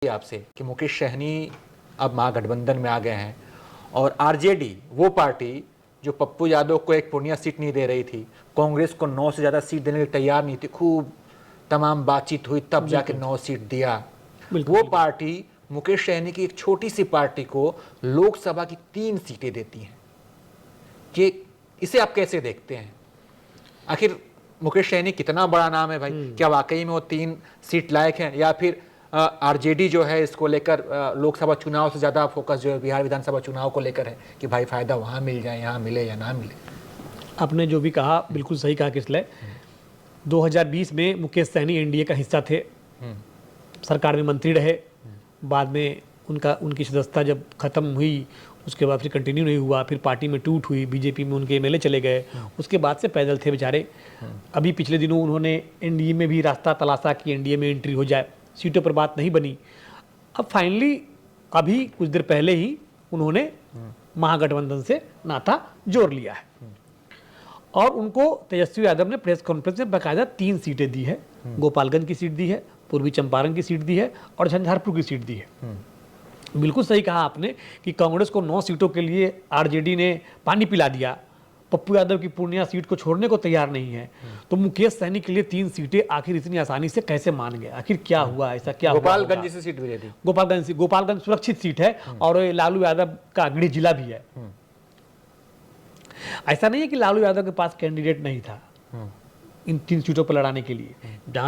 आपसे कि मुकेश सहनी अब महागठबंधन में आ गए हैं और आरजेडी वो पार्टी जो पप्पू यादव को एक पूर्णिया सीट नहीं दे रही थी, कांग्रेस को 9 से ज़्यादा सीट देने के लिए तैयार नहीं थी, खूब तमाम बातचीत हुई तब जाके 9 सीट दिया। वो पार्टी मुकेश सहनी की एक छोटी सी पार्टी को लोकसभा की 3 सीटें देती हैं। कि इसे आप कैसे देखते हैं? आखिर मुकेश सहनी कितना बड़ा नाम है भाई, क्या वाकई में वो 3 सीट लायक हैं, या फिर आरजेडी जो है इसको लेकर लोकसभा चुनाव से ज़्यादा फोकस जो है बिहार विधानसभा चुनाव को लेकर है कि भाई फायदा वहाँ मिल जाए, यहाँ मिले या ना मिले? आपने जो भी कहा बिल्कुल सही कहा किसले। 2020 में मुकेश सहनी एनडीए का हिस्सा थे, सरकार में मंत्री रहे, बाद में उनकी सदस्यता जब खत्म हुई उसके बाद फिर कंटिन्यू नहीं हुआ, फिर पार्टी में टूट हुई, बीजेपी में उनके एमएलए चले गए, उसके बाद से पैदल थे बेचारे। अभी पिछले दिनों उन्होंने एनडीए में भी रास्ता तलाशा कि एनडीए में एंट्री हो जाए, सीटों पर बात नहीं बनी। अब फाइनली अभी कुछ देर पहले ही उन्होंने महागठबंधन से नाता जोड़ लिया है और उनको तेजस्वी यादव ने प्रेस कॉन्फ्रेंस में बाकायदा 3 सीटें दी है। गोपालगंज की सीट दी है, पूर्वी चंपारण की सीट दी है और झंझारपुर की सीट दी है। बिल्कुल सही कहा आपने कि कांग्रेस को 9 सीटों के लिए आरजेडी ने पानी पिला दिया, पप्पू यादव की पूर्णिया सीट को छोड़ने को तैयार नहीं है, तो मुकेश सहनी के लिए 3 सीटें आखिर इतनी आसानी से कैसे मान गए? आखिर क्या हुआ, ऐसा क्या हुआ? गोपालगंज से सीट भी दे दी। गोपालगंज सुरक्षित सीट है और लालू यादव का अग्रणी जिला भी है। ऐसा नहीं है कि लालू यादव के पास कैंडिडेट नहीं था इन 3 सीटों पर लड़ाने के लिए। जहां